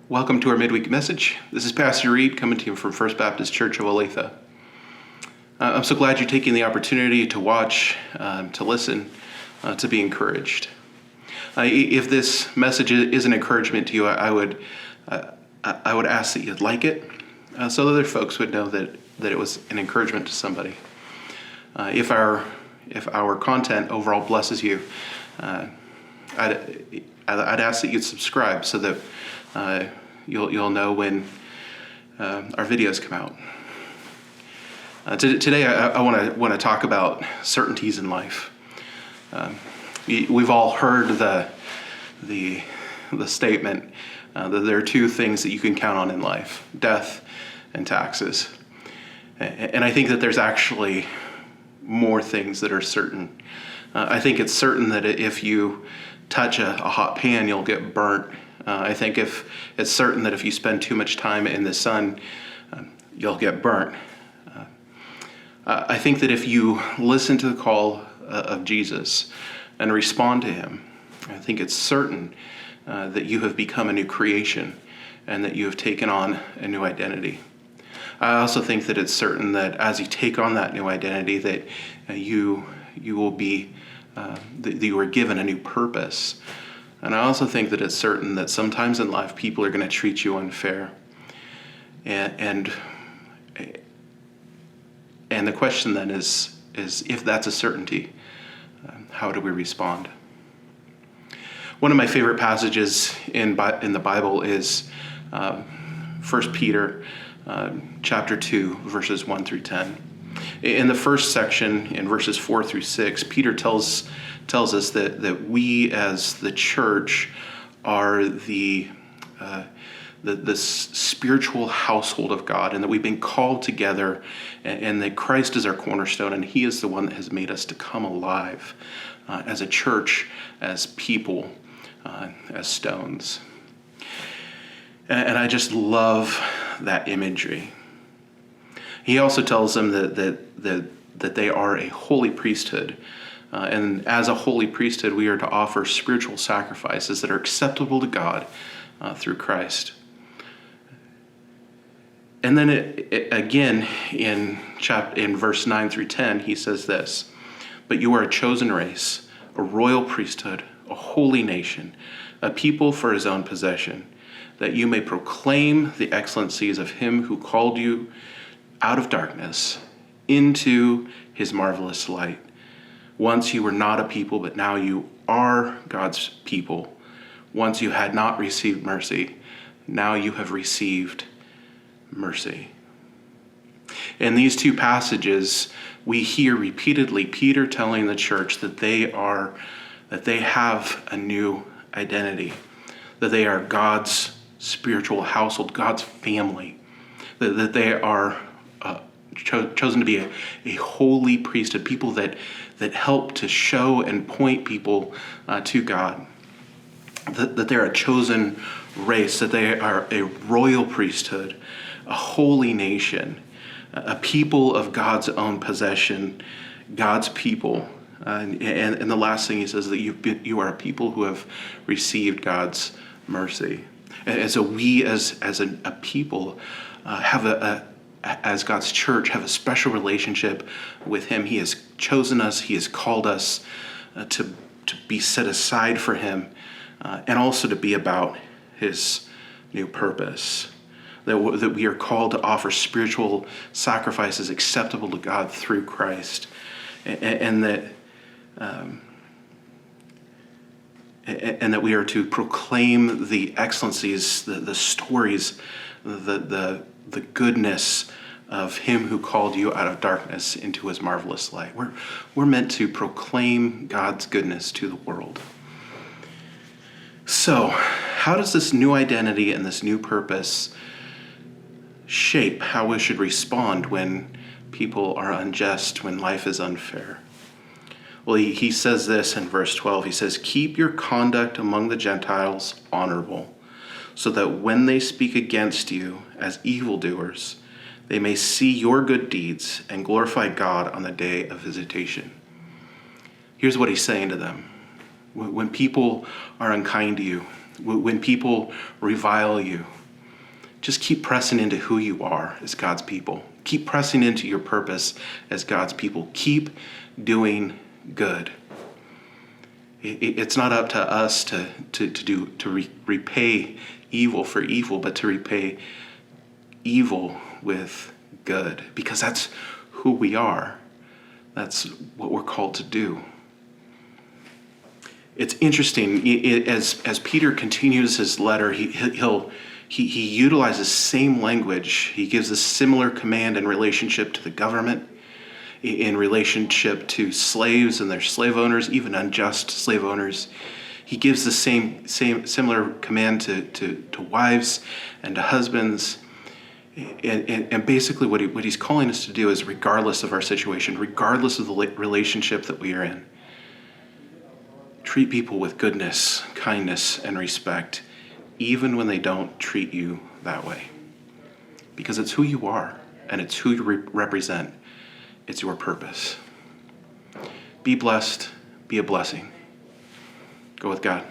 Welcome to our midweek message. This is Pastor Reed coming to you from First Baptist Church of Olathe. I'm so glad you're taking the opportunity to watch, to listen, to be encouraged. If this message is an encouragement to you, I would ask that you'd like it, so other folks would know that it was an encouragement to somebody. If our content overall blesses you, I'd ask that you'd subscribe so that you'll know when our videos come out. Today, I want to talk about certainties in life. We've all heard the statement that there are two things that you can count on in life: death and taxes. And I think that there's actually more things that are certain. I think it's certain that if you touch a hot pan, you'll get burnt. I think if it's certain that if you spend too much time in the sun, you'll get burnt. I think that if you listen to the call of Jesus and respond to him, I think it's certain that you have become a new creation and that you have taken on a new identity. I also think that it's certain that as you take on that new identity, that you will be that you are given a new purpose. And I also think that it's certain that sometimes in life people are going to treat you unfair. And the question then is if that's a certainty, how do we respond? One of my favorite passages in the Bible is 1 Peter chapter 2, verses 1 through 10. In the first section, in verses 4 through 6, Peter tells us that we as the church are the spiritual household of God, and that we've been called together, and that Christ is our cornerstone, and he is the one that has made us to come alive as a church, as people, as stones. And I just love that imagery. He also tells them that they are a holy priesthood. And as a holy priesthood, we are to offer spiritual sacrifices that are acceptable to God through Christ. And then again, in verse 9 through 10, he says this: "But you are a chosen race, a royal priesthood, a holy nation, a people for his own possession, that you may proclaim the excellencies of him who called you out of darkness into his marvelous light. Once you were not a people, but now you are God's people. Once you had not received mercy, now you have received mercy." In these two passages, we hear repeatedly Peter telling the church that they have a new identity, that they are God's spiritual household, God's family, that they are chosen to be a holy priesthood, people that help to show and point people to God, that they're a chosen race, that they are a royal priesthood, a holy nation, a people of God's own possession, God's people. And the last thing he says, that you are a people who have received God's mercy. And so we as a people have as God's church, have a special relationship with him. He has chosen us. He has called us to be set aside for him, and also to be about his new purpose. That we are called to offer spiritual sacrifices acceptable to God through Christ, and that we are to proclaim the excellencies, the stories, the goodness of him who called you out of darkness into his marvelous light. We're meant to proclaim God's goodness to the world. So, how does this new identity and this new purpose shape how we should respond when people are unjust, when life is unfair? Well, he says this in verse 12. He says, "Keep your conduct among the Gentiles honorable, so that when they speak against you as evildoers, they may see your good deeds and glorify God on the day of visitation." Here's what he's saying to them. When people are unkind to you, When people revile you, just keep pressing into who you are as God's people. Keep pressing into your purpose as God's people. Keep doing good. It's not up to us to repay evil for evil, but to repay evil with good, because that's who we are. That's what we're called to do. It's interesting, as Peter continues his letter, he utilizes same language. He gives a similar command in relationship to the government, in relationship to slaves and their slave owners, even unjust slave owners. He gives the similar command to wives and to husbands. And basically what he's calling us to do is, regardless of our situation, regardless of the relationship that we are in, treat people with goodness, kindness, and respect, even when they don't treat you that way. Because it's who you are, and it's who you represent. It's your purpose. Be blessed. Be a blessing. Go with God.